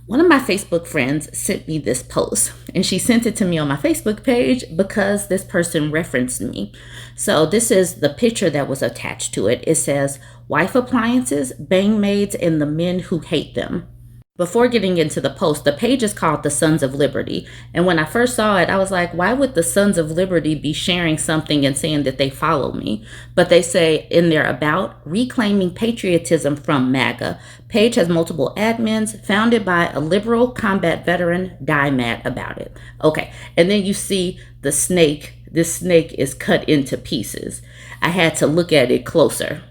One of my Facebook friends sent me this post, and she sent it to me on my Facebook page because this person referenced me. So this is the picture that was attached to it. It says, "Wife appliances, Bangmaids, and the men who hate them." Before getting into the post, the page is called the Sons of Liberty. And when I first saw it, I was like, why would the Sons of Liberty be sharing something and saying that they follow me? But they say in their about, reclaiming patriotism from MAGA. Page has multiple admins, founded by a liberal combat veteran, die mad about it. Okay, and then you see the snake. This snake is cut into pieces. I had to look at it closer.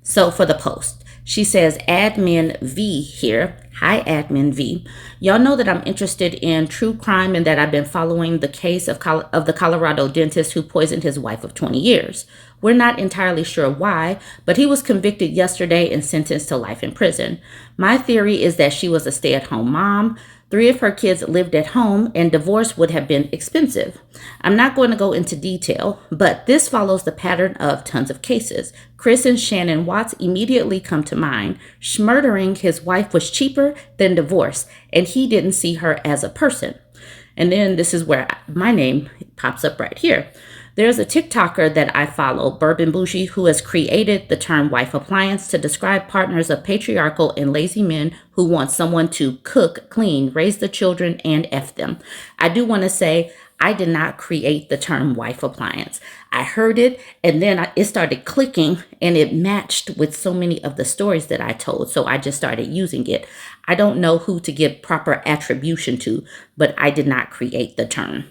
So for the post, she says admin V here. Hi, admin V. Y'all know that I'm interested in true crime and that I've been following the case of the Colorado dentist who poisoned his wife of 20 years. We're not entirely sure why, but he was convicted yesterday and sentenced to life in prison. My theory is that she was a stay-at-home mom. 3 of her kids lived at home, and divorce would have been expensive. I'm not going to go into detail, but this follows the pattern of tons of cases. Chris and Shannon Watts immediately come to mind. Murdering his wife was cheaper than divorce, and he didn't see her as a person. And then this is where my name pops up right here. There's a TikToker that I follow, Bourbon Bougie, who has created the term wife appliance to describe partners of patriarchal and lazy men who want someone to cook, clean, raise the children, and F them. I do want to say I did not create the term wife appliance. I heard it and then it started clicking and it matched with so many of the stories that I told. So I just started using it. I don't know who to give proper attribution to, but I did not create the term.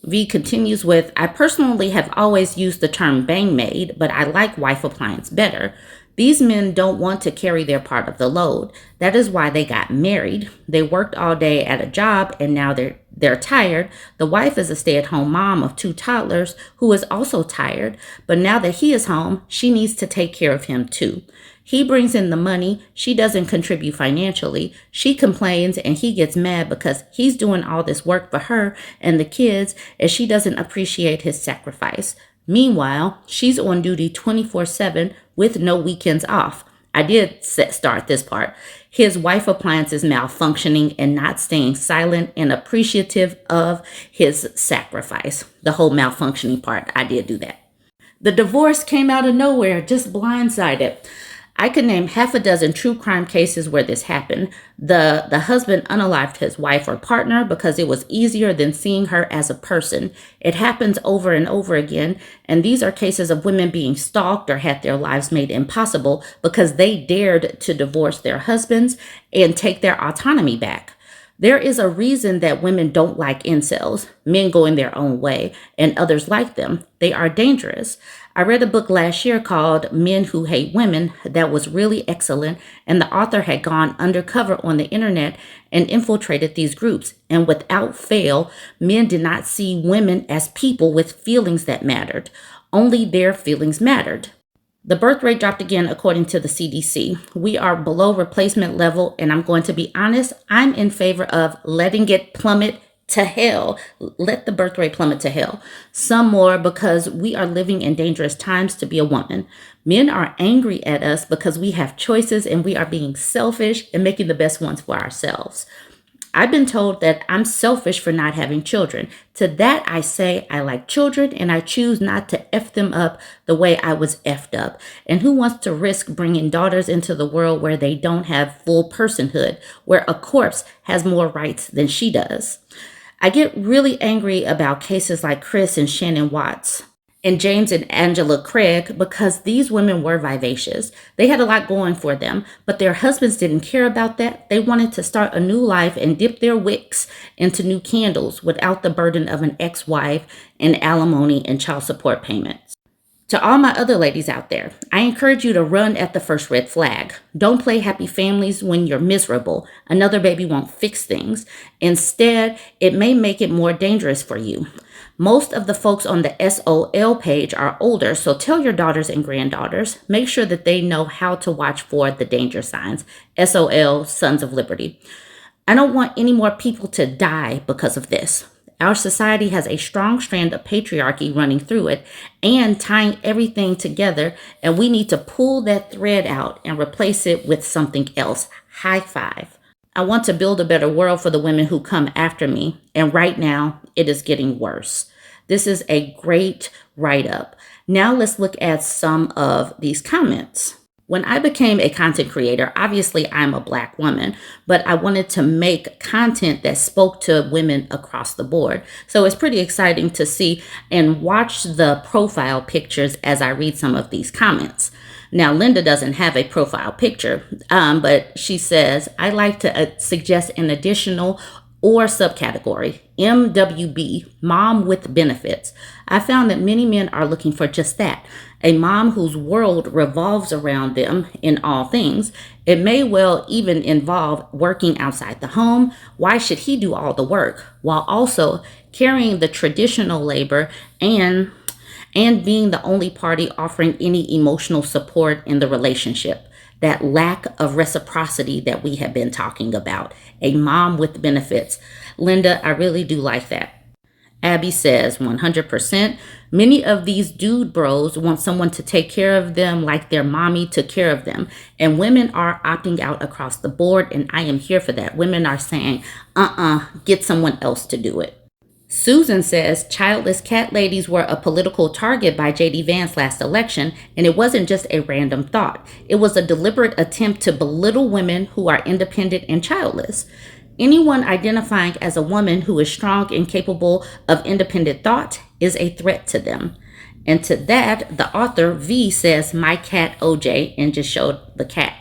V continues with, I personally have always used the term bangmaid, but I like wife appliance better. These men don't want to carry their part of the load. That is why they got married. They worked all day at a job and now they're tired. The wife is a stay-at-home mom of 2 toddlers who is also tired, but now that he is home, she needs to take care of him too. He brings in the money. She doesn't contribute financially. She complains and he gets mad because he's doing all this work for her and the kids and she doesn't appreciate his sacrifice. Meanwhile, she's on duty 24/7 with no weekends off. I did start this part. His wife appliance is malfunctioning and not staying silent and appreciative of his sacrifice. The whole malfunctioning part, I did do that. The divorce came out of nowhere, just blindsided. I could name half a dozen true crime cases where this happened. The husband unalived his wife or partner because it was easier than seeing her as a person. It happens over and over again, and these are cases of women being stalked or had their lives made impossible because they dared to divorce their husbands and take their autonomy back. There is a reason that women don't like incels, men going their own way, and others like them. They are dangerous. I read a book last year called Men Who Hate Women that was really excellent, and the author had gone undercover on the internet and infiltrated these groups. And without fail, men did not see women as people with feelings that mattered. Only their feelings mattered. The birth rate dropped again according to the CDC. We are below replacement level, and I'm going to be honest, I'm in favor of letting it plummet to hell. Let the birth rate plummet to hell. Some more because we are living in dangerous times to be a woman. Men are angry at us because we have choices and we are being selfish and making the best ones for ourselves. I've been told that I'm selfish for not having children. To that, I say I like children and I choose not to F them up the way I was F'd up. And who wants to risk bringing daughters into the world where they don't have full personhood, where a corpse has more rights than she does? I get really angry about cases like Chris and Shannon Watts and James and Angela Craig because these women were vivacious. They had a lot going for them, but their husbands didn't care about that. They wanted to start a new life and dip their wicks into new candles without the burden of an ex-wife and alimony and child support payments. To all my other ladies out there, I encourage you to run at the first red flag. Don't play happy families when you're miserable. Another baby won't fix things. Instead, it may make it more dangerous for you. Most of the folks on the SOL page are older, so tell your daughters and granddaughters, make sure that they know how to watch for the danger signs. SOL, Sons of Liberty. I don't want any more people to die because of this. Our society has a strong strand of patriarchy running through it and tying everything together, and we need to pull that thread out and replace it with something else. High five. I want to build a better world for the women who come after me. And right now, it is getting worse. This is a great write-up. Now let's look at some of these comments. When I became a content creator, obviously I'm a Black woman, but I wanted to make content that spoke to women across the board. So it's pretty exciting to see and watch the profile pictures as I read some of these comments. Now, Linda doesn't have a profile picture, but she says, I like to suggest an additional or subcategory, MWB, mom with benefits. I found that many men are looking for just that, a mom whose world revolves around them in all things. It may well even involve working outside the home. Why should he do all the work while also carrying the traditional labor and being the only party offering any emotional support in the relationship? That lack of reciprocity that we have been talking about. A mom with benefits. Linda, I really do like that. Abby says 100%. Many of these dude bros want someone to take care of them like their mommy took care of them. And women are opting out across the board, and I am here for that. Women are saying, get someone else to do it. Susan says childless cat ladies were a political target by J.D. Vance last election, and it wasn't just a random thought. It was a deliberate attempt to belittle women who are independent and childless. Anyone identifying as a woman who is strong and capable of independent thought is a threat to them. And to that, the author V says, my cat OJ, and just showed the cat.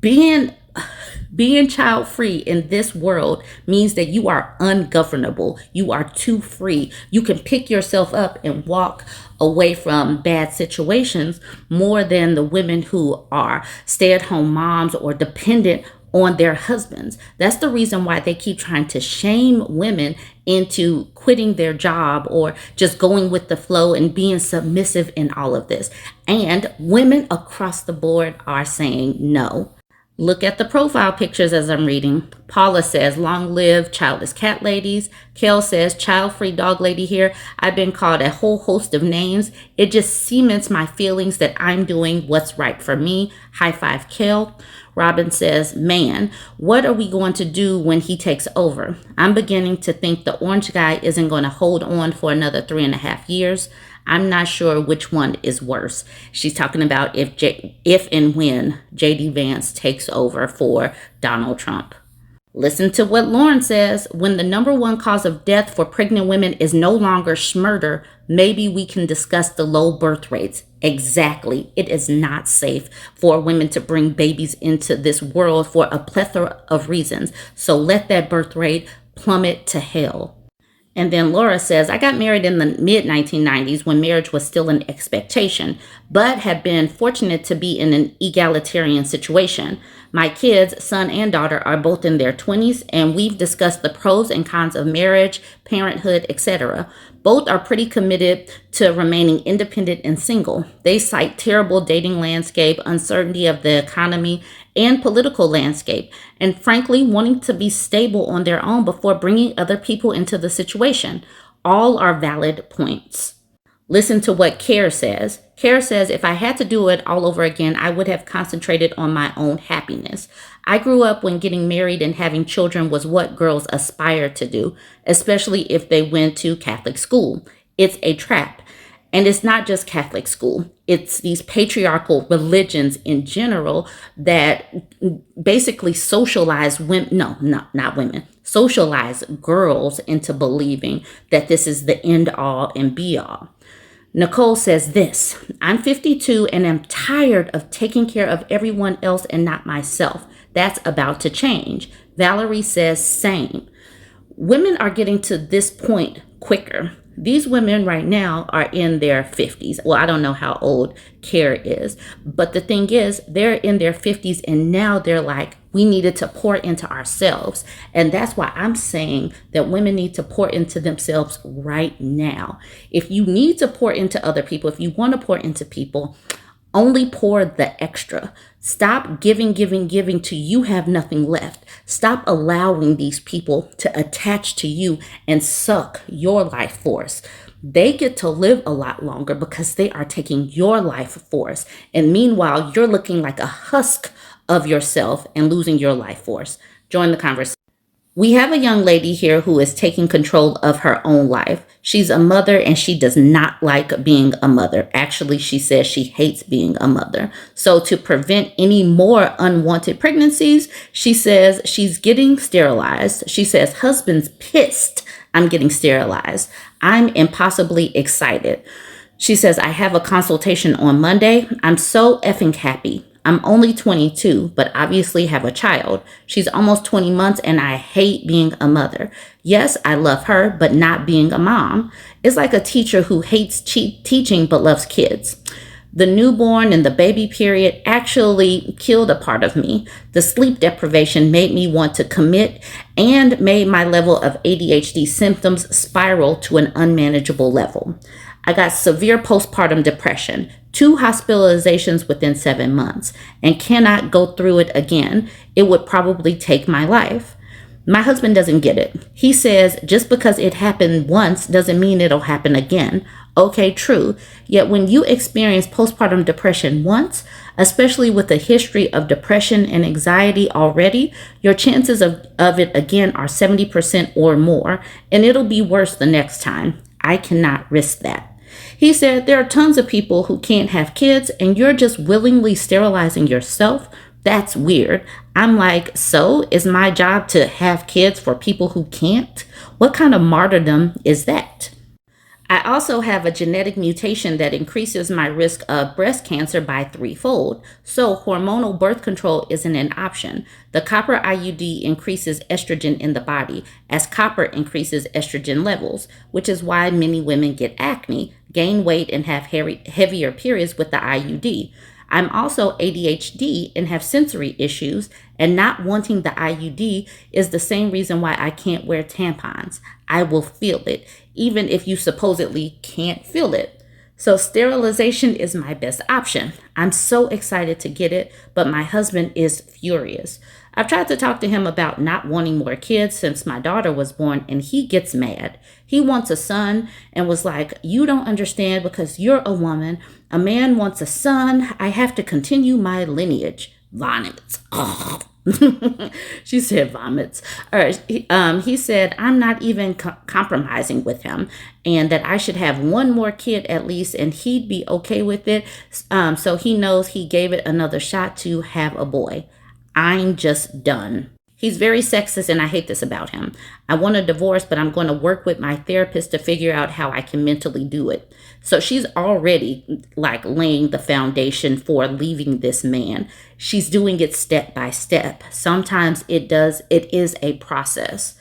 Being child-free in this world means that you are ungovernable. You are too free. You can pick yourself up and walk away from bad situations more than the women who are stay-at-home moms or dependent on their husbands. That's the reason why they keep trying to shame women into quitting their job or just going with the flow and being submissive in all of this. And women across the board are saying no. Look at the profile pictures as I'm reading. Paula says, long live childless cat ladies. Kel says, child-free dog lady here. I've been called a whole host of names. It just cements my feelings that I'm doing what's right for me. High five, Kel. Robin says, man, what are we going to do when he takes over? I'm beginning to think the orange guy isn't going to hold on for another 3.5 years. I'm not sure which one is worse. She's talking about if and when J.D. Vance takes over for Donald Trump. Listen to what Lauren says. When the number one cause of death for pregnant women is no longer murder, maybe we can discuss the low birth rates. Exactly. It is not safe for women to bring babies into this world for a plethora of reasons. So let that birth rate plummet to hell. And then Laura says, I got married in the mid-1990s when marriage was still an expectation, but have been fortunate to be in an egalitarian situation. My kids, son and daughter, are both in their 20s, and we've discussed the pros and cons of marriage, parenthood, etc. Both are pretty committed to remaining independent and single. They cite terrible dating landscape, uncertainty of the economy, and political landscape, and frankly, wanting to be stable on their own before bringing other people into the situation. All are valid points. Listen to what Care says. Care says, if I had to do it all over again, I would have concentrated on my own happiness. I grew up when getting married and having children was what girls aspire to do, especially if they went to Catholic school. It's a trap. And it's not just Catholic school. It's these patriarchal religions in general that basically socialize women, not women, socialize girls into believing that this is the end all and be all. Nicole says this, I'm 52 and am tired of taking care of everyone else and not myself. That's about to change. Valerie says same. Women are getting to this point quicker. These women right now are in their 50s. Well, I don't know how old Care is, but the thing is, they're in their 50s and now they're like, we needed to pour into ourselves. And that's why I'm saying that women need to pour into themselves right now. If you need to pour into other people, if you want to pour into people, only pour the extra. Stop giving till you have nothing left. Stop allowing these people to attach to you and suck your life force. They get to live a lot longer because they are taking your life force. And meanwhile, you're looking like a husk of yourself and losing your life force. Join the conversation. We have a young lady here who is taking control of her own life. She's a mother and she does not like being a mother. Actually, she says she hates being a mother. So to prevent any more unwanted pregnancies, she says she's getting sterilized. She says, husband's pissed I'm getting sterilized. I'm impossibly excited. She says, I have a consultation on Monday. I'm so effing happy. I'm only 22, but obviously have a child. She's almost 20 months and I hate being a mother. Yes, I love her, but not being a mom. It's like a teacher who hates teaching but loves kids. The newborn and the baby period actually killed a part of me. The sleep deprivation made me want to commit and made my level of ADHD symptoms spiral to an unmanageable level. I got severe postpartum depression, 2 hospitalizations within 7 months, and cannot go through it again. It would probably take my life. My husband doesn't get it. He says just because it happened once doesn't mean it'll happen again. Okay, true. Yet when you experience postpartum depression once, especially with a history of depression and anxiety already, your chances of it again are 70% or more, and it'll be worse the next time. I cannot risk that. He said there are tons of people who can't have kids and you're just willingly sterilizing yourself. That's weird. I'm like, so is my job to have kids for people who can't? What kind of martyrdom is that? I also have a genetic mutation that increases my risk of breast cancer by 3-fold. So hormonal birth control isn't an option. The copper IUD increases estrogen in the body as copper increases estrogen levels, which is why many women get acne, gain weight, and have heavier periods with the IUD. I'm also ADHD and have sensory issues, and not wanting the IUD is the same reason why I can't wear tampons. I will feel it, even if you supposedly can't feel it. So sterilization is my best option. I'm so excited to get it, but my husband is furious. I've tried to talk to him about not wanting more kids since my daughter was born, and he gets mad. He wants a son and was like, you don't understand because you're a woman. A man wants a son. I have to continue my lineage. Vomits. Oh. She said vomits. All right. He said, I'm not even compromising with him and that I should have one more kid at least and he'd be okay with it. So he knows he gave it another shot to have a boy. I'm just done. He's very sexist and I hate this about him. I want a divorce, but I'm going to work with my therapist to figure out how I can mentally do it. So she's already like laying the foundation for leaving this man. She's doing it step by step. Sometimes it is a process.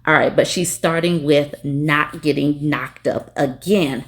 All right, but she's starting with not getting knocked up again.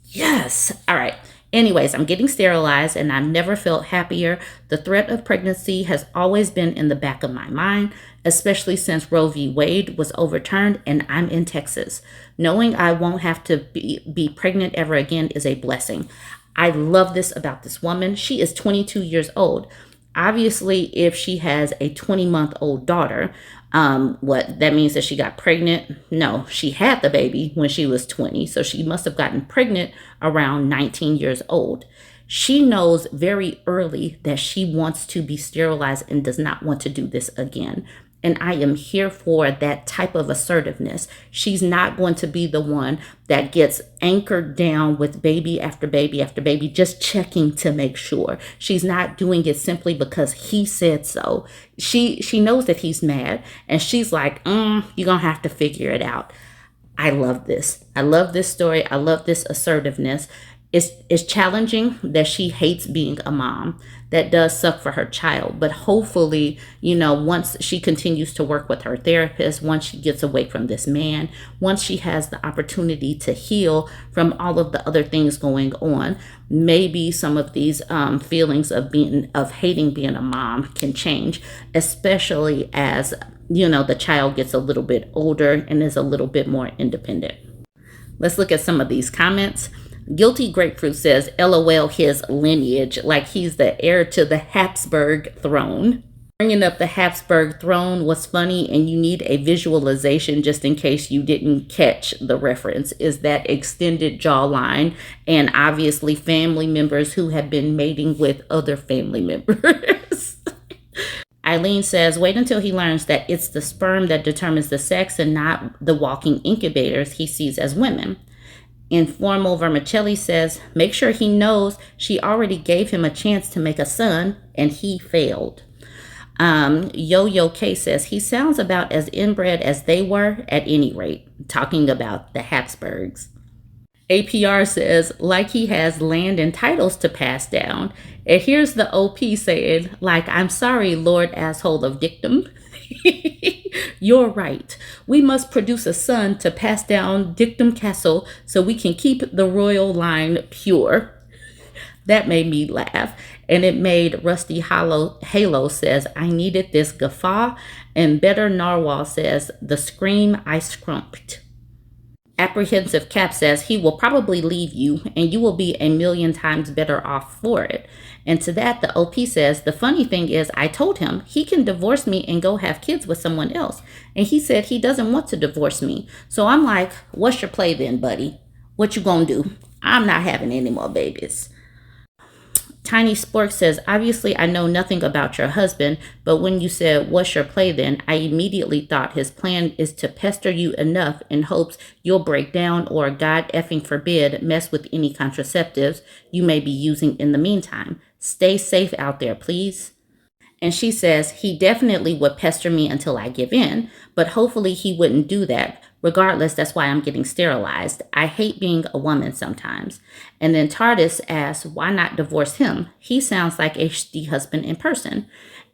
Yes. All right. Anyways, I'm getting sterilized and I've never felt happier. The threat of pregnancy has always been in the back of my mind, especially since Roe v. Wade was overturned and I'm in Texas. Knowing I won't have to be pregnant ever again is a blessing. I love this about this woman. She is 22 years old. Obviously, if she has a 20-month-old daughter, what that means that she got pregnant? No, she had the baby when she was 20. So she must have gotten pregnant around 19 years old. She knows very early that she wants to be sterilized and does not want to do this again. And I am here for that type of assertiveness. She's not going to be the one that gets anchored down with baby after baby after baby, just checking to make sure. She's not doing it simply because he said so. She knows that he's mad and she's like, you're going to have to figure it out. I love this. I love this story. I love this assertiveness. It's challenging that she hates being a mom. That does suck for her child. But hopefully, once she continues to work with her therapist, once she gets away from this man, once she has the opportunity to heal from all of the other things going on, maybe some of these feelings of hating being a mom can change, especially as, the child gets a little bit older and is a little bit more independent. Let's look at some of these comments. Guilty Grapefruit says, LOL his lineage, like he's the heir to the Habsburg throne. Bringing up the Habsburg throne was funny, and you need a visualization just in case you didn't catch the reference, is that extended jawline and obviously family members who have been mating with other family members. Eileen says, wait until he learns that it's the sperm that determines the sex and not the walking incubators he sees as women. Informal Vermicelli says, make sure he knows she already gave him a chance to make a son and he failed. Yo-Yo K says, he sounds about as inbred as they were at any rate, talking about the Habsburgs. APR says, like he has land and titles to pass down. And here's the OP saying, like, I'm sorry, Lord Asshole of Dictum. You're right. We must produce a son to pass down Dictum Castle so we can keep the royal line pure. That made me laugh. And it made Rusty Halo says, I needed this guffaw. And Better Narwhal says, the scream I scrumped. Apprehensive Cap says, he will probably leave you and you will be a million times better off for it. And to that, the OP says, the funny thing is I told him he can divorce me and go have kids with someone else. And he said he doesn't want to divorce me. So I'm like, what's your play then, buddy? What you gonna do? I'm not having any more babies. Tiny Spork says, obviously I know nothing about your husband, but when you said, what's your play then? I immediately thought his plan is to pester you enough in hopes you'll break down or, God effing forbid, mess with any contraceptives you may be using in the meantime. Stay safe out there, please. And she says, he definitely would pester me until I give in, but hopefully he wouldn't do that. Regardless, that's why I'm getting sterilized. I hate being a woman sometimes. And then TARDIS asks, why not divorce him? He sounds like a shitty husband in person.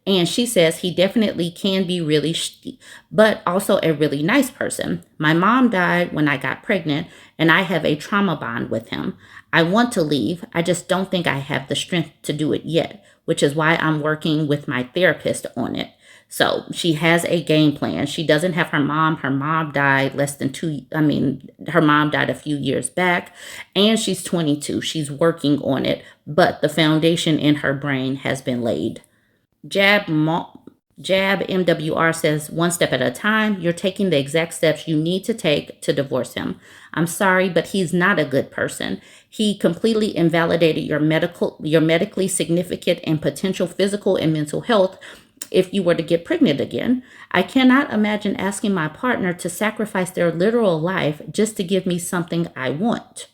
And she says he definitely can be really shitty, but also a really nice person. My mom died when I got pregnant, and I have a trauma bond with him. I want to leave. I just don't think I have the strength to do it yet, which is why I'm working with my therapist on it. So she has a game plan. She doesn't have her mom. Her mom died her mom died a few years back, and she's 22. She's working on it, but the foundation in her brain has been laid. Jab MWR says, one step at a time. You're taking the exact steps you need to take to divorce him. I'm sorry, but he's not a good person. He completely invalidated your medically significant and potential physical and mental health if you were to get pregnant again. I cannot imagine asking my partner to sacrifice their literal life just to give me something I want.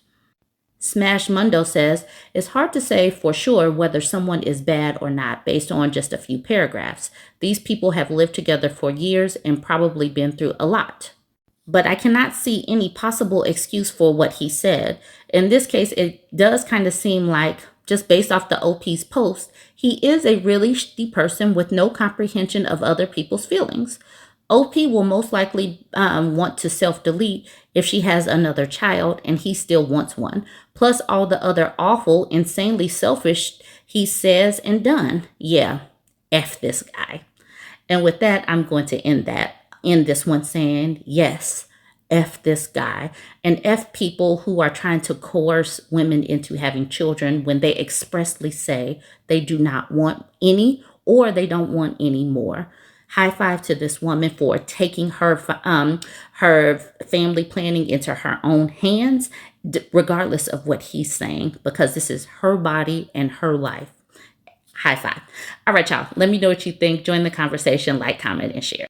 Smash Mundo says, it's hard to say for sure whether someone is bad or not based on just a few paragraphs. These people have lived together for years and probably been through a lot. But I cannot see any possible excuse for what he said. In this case, it does kind of seem like, just based off the OP's post, he is a really shitty person with no comprehension of other people's feelings. OP will most likely want to self-delete if she has another child and he still wants one, plus all the other awful, insanely selfish he says and done. Yeah, F this guy. And with that, I'm going to end this one saying, yes, F this guy, and F people who are trying to coerce women into having children when they expressly say they do not want any or they don't want any more. High five to this woman for taking her family planning into her own hands, regardless of what he's saying, because this is her body and her life. High five. All right, y'all. Let me know what you think. Join the conversation, like, comment, and share.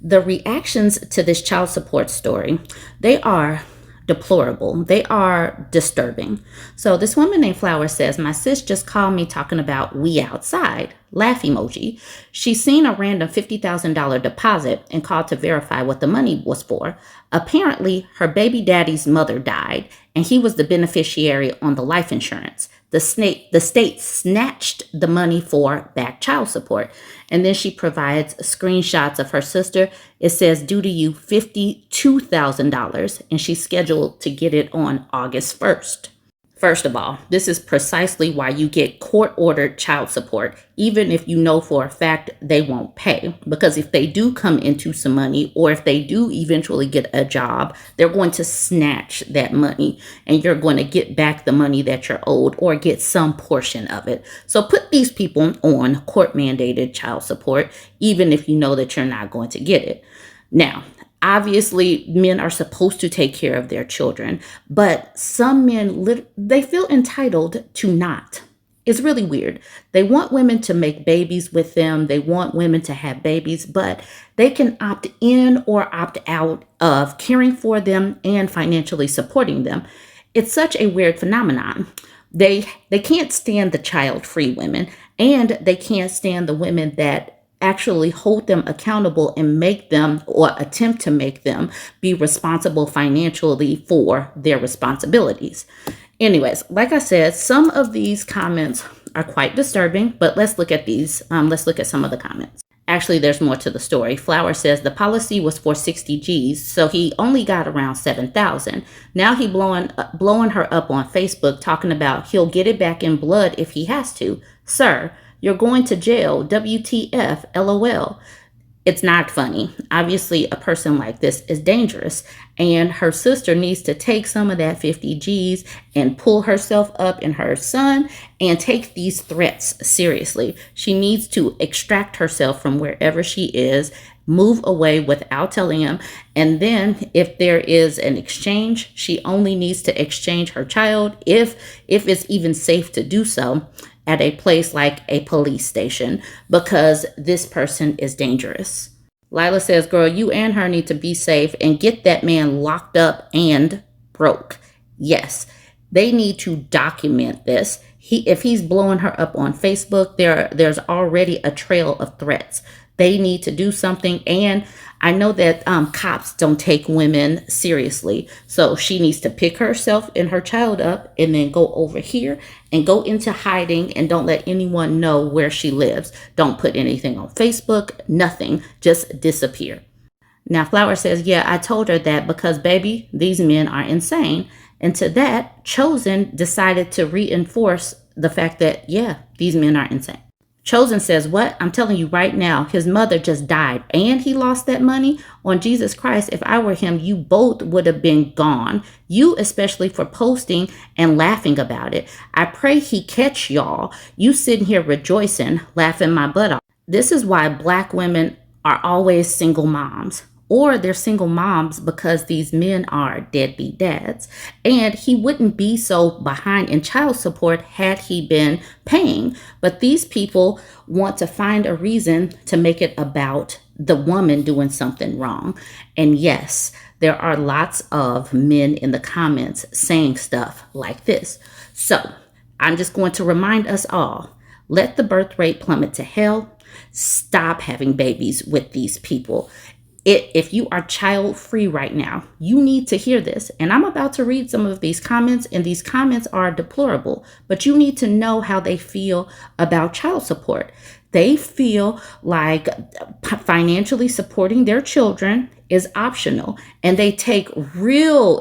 The reactions to this child support story, they are deplorable. They are disturbing. So this woman named Flower says, my sis just called me talking about we outside. Laugh emoji. She's seen a random $50,000 deposit and called to verify what the money was for. Apparently, her baby daddy's mother died, and he was the beneficiary on the life insurance. The state snatched the money for back child support. And then she provides screenshots of her sister. It says due to you $52,000, and she's scheduled to get it on August 1st. First of all, this is precisely why you get court-ordered child support, even if you know for a fact they won't pay. Because if they do come into some money, or if they do eventually get a job, they're going to snatch that money, and you're going to get back the money that you're owed or get some portion of it. So put these people on court-mandated child support, even if you know that you're not going to get it. Now, obviously, men are supposed to take care of their children, but some men, they feel entitled to not. It's really weird. They want women to make babies with them. They want women to have babies, but they can opt in or opt out of caring for them and financially supporting them. It's such a weird phenomenon. They can't stand the child-free women, and they can't stand the women that actually hold them accountable and make them or attempt to make them be responsible financially for their responsibilities. Anyways, like I said, some of these comments are quite disturbing, but let's look at these. Let's look at some of the comments. Actually, there's more to the story. Flower says the policy was for 60 G's, so he only got around 7,000. Now he blowing her up on Facebook, talking about he'll get it back in blood if he has to. Sir, you're going to jail. WTF, LOL. It's not funny. Obviously, a person like this is dangerous, and her sister needs to take some of that 50 G's and pull herself up and her son and take these threats seriously. She needs to extract herself from wherever she is, move away without telling him, and then if there is an exchange, she only needs to exchange her child, if it's even safe to do so, at a place like a police station, because this person is dangerous. Lila says, girl, you and her need to be safe and get that man locked up and broke. Yes, they need to document this. If he's blowing her up on Facebook, there's already a trail of threats. They need to do something. And I know that cops don't take women seriously. So she needs to pick herself and her child up and then go over here and go into hiding and don't let anyone know where she lives. Don't put anything on Facebook, nothing. Just disappear. Now, Flower says, yeah, I told her that because, baby, these men are insane. And to that, Chosen decided to reinforce the fact that, yeah, these men are insane. Chosen says, what? I'm telling you right now, his mother just died and he lost that money on Jesus Christ. If I were him, you both would have been gone. You especially for posting and laughing about it. I pray he catch y'all. You sitting here rejoicing, laughing my butt off. This is why Black women are always single moms. Or they're single moms because these men are deadbeat dads. And he wouldn't be so behind in child support had he been paying. But these people want to find a reason to make it about the woman doing something wrong. And yes, there are lots of men in the comments saying stuff like this. So I'm just going to remind us all, let the birth rate plummet to hell. Stop having babies with these people. If you are child free right now, you need to hear this. And I'm about to read some of these comments, and these comments are deplorable, but you need to know how they feel about child support. They feel like financially supporting their children is optional, and they get real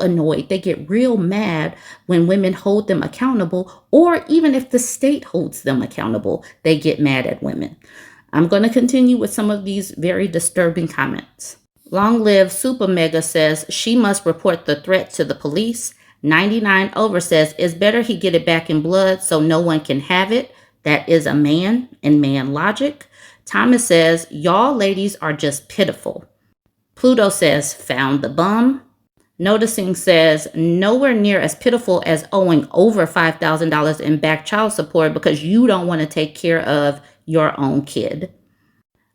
annoyed. They get real mad when women hold them accountable, or even if the state holds them accountable, they get mad at women. I'm going to continue with some of these very disturbing comments. Long Live Super Mega says she must report the threat to the police. 99 Over says it's better he get it back in blood so no one can have it. That is a man and man logic. Thomas says y'all ladies are just pitiful. Pluto says found the bum. Noticing says nowhere near as pitiful as owing over $5,000 in back child support because you don't want to take care of your own kid.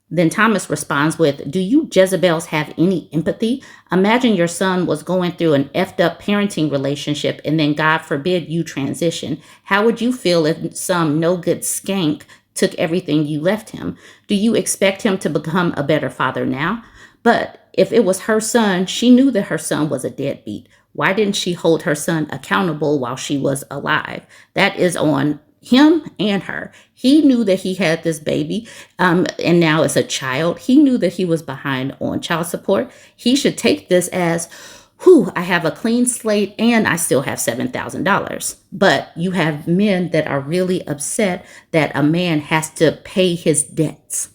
Then Thomas responds with, do you Jezebels have any empathy? Imagine your son was going through an effed up parenting relationship and then God forbid you transition. How would you feel if some no good skank took everything you left him? Do you expect him to become a better father now? But if it was her son, she knew that her son was a deadbeat. Why didn't she hold her son accountable while she was alive? That is on him and her. He knew that he had this baby, and now as a child, he knew that he was behind on child support. He should take this as, I have a clean slate and I still have $7,000. But you have men that are really upset that a man has to pay his debts.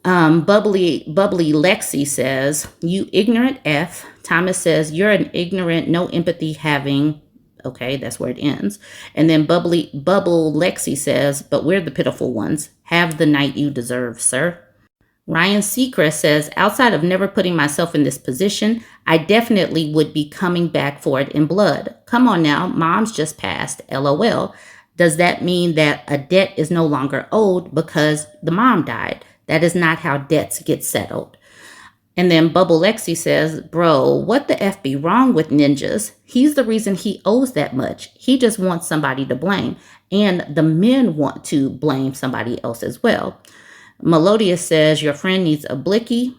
Bubbly Lexi says, you ignorant F. Thomas says, you're an ignorant, no empathy having. Okay, that's where it ends. And then Bubble Lexi says, but we're the pitiful ones. Have the night you deserve, sir. Ryan Seacrest says, outside of never putting myself in this position, I definitely would be coming back for it in blood. Come on now, mom's just passed, LOL. Does that mean that a debt is no longer owed because the mom died? That is not how debts get settled. And then Bubble Lexi says, bro, what the F be wrong with ninjas? He's the reason he owes that much. He just wants somebody to blame. And the men want to blame somebody else as well. Melodious says, your friend needs a blicky.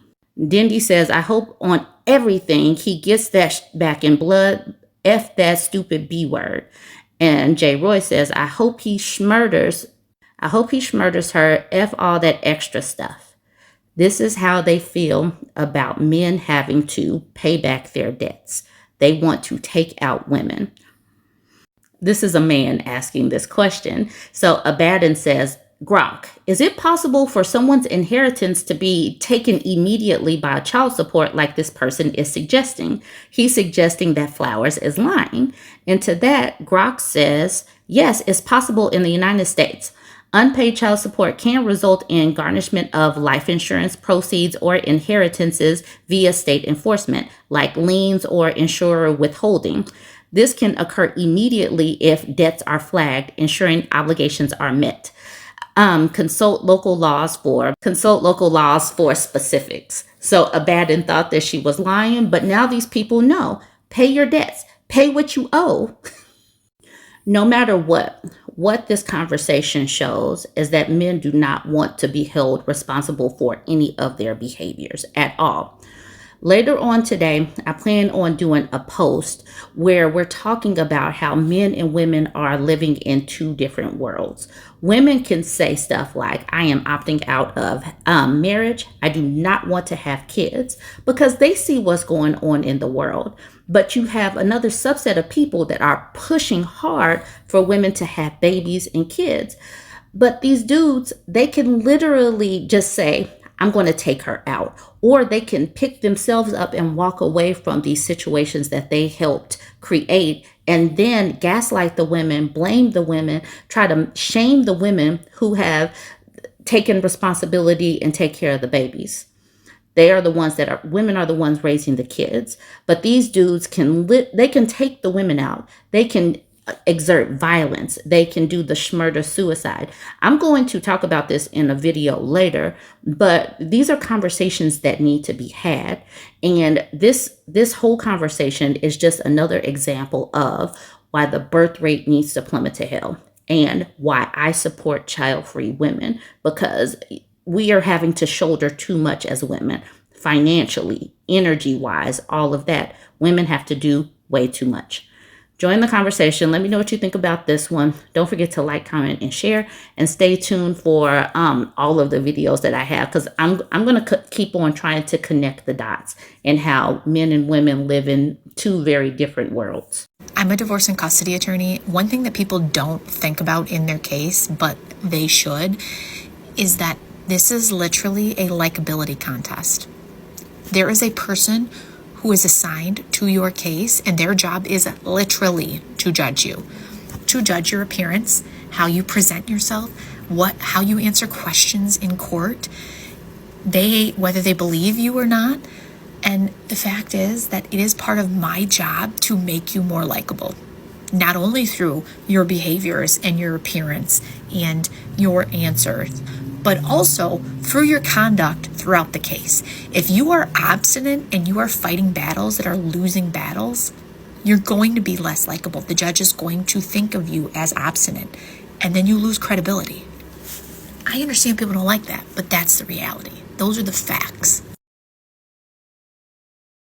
Dindy says, I hope on everything he gets that back in blood. F that stupid B word. And J. Roy says, I hope he schmurders her. F all that extra stuff. This is how they feel about men having to pay back their debts. They want to take out women. This is a man asking this question. So Abaddon says, Gronk, is it possible for someone's inheritance to be taken immediately by child support like this person is suggesting? He's suggesting that Flowers is lying. And to that, Gronk says, yes, it's possible in the United States. Unpaid child support can result in garnishment of life insurance proceeds or inheritances via state enforcement, like liens or insurer withholding. This can occur immediately if debts are flagged, ensuring obligations are met. Consult local laws for specifics. So Abaddon thought that she was lying, but now these people know. Pay your debts. Pay what you owe. No matter what this conversation shows is that men do not want to be held responsible for any of their behaviors at all. Later on today, I plan on doing a post where we're talking about how men and women are living in two different worlds. Women can say stuff like, I am opting out of marriage. I do not want to have kids, because they see what's going on in the world. But you have another subset of people that are pushing hard for women to have babies and kids. But these dudes, they can literally just say, I'm going to take her out. Or they can pick themselves up and walk away from these situations that they helped create, and then gaslight the women, blame the women, try to shame the women who have taken responsibility and take care of the babies. Women are the ones raising the kids. But these dudes they can take the women out. They can exert violence. They can do the schmurder suicide. I'm going to talk about this in a video later, but these are conversations that need to be had. And this whole conversation is just another example of why the birth rate needs to plummet to hell, and why I support child-free women, because we are having to shoulder too much as women, financially, energy-wise, all of that. Women have to do way too much. Join the conversation. Let me know what you think about this one. Don't forget to like, comment, and share. And stay tuned for all of the videos that I have, because I'm going to keep on trying to connect the dots and how men and women live in two very different worlds. I'm a divorce and custody attorney. One thing that people don't think about in their case, but they should, is that this is literally a likability contest. There is a person who is assigned to your case, and their job is literally to judge you, to judge your appearance, how you present yourself, how you answer questions in court, whether they believe you or not. And the fact is that it is part of my job to make you more likable, not only through your behaviors and your appearance and your answers, but also through your conduct throughout the case. If you are obstinate and you are fighting battles that are losing battles, you're going to be less likable. The judge is going to think of you as obstinate, and then you lose credibility. I understand people don't like that, but that's the reality. Those are the facts.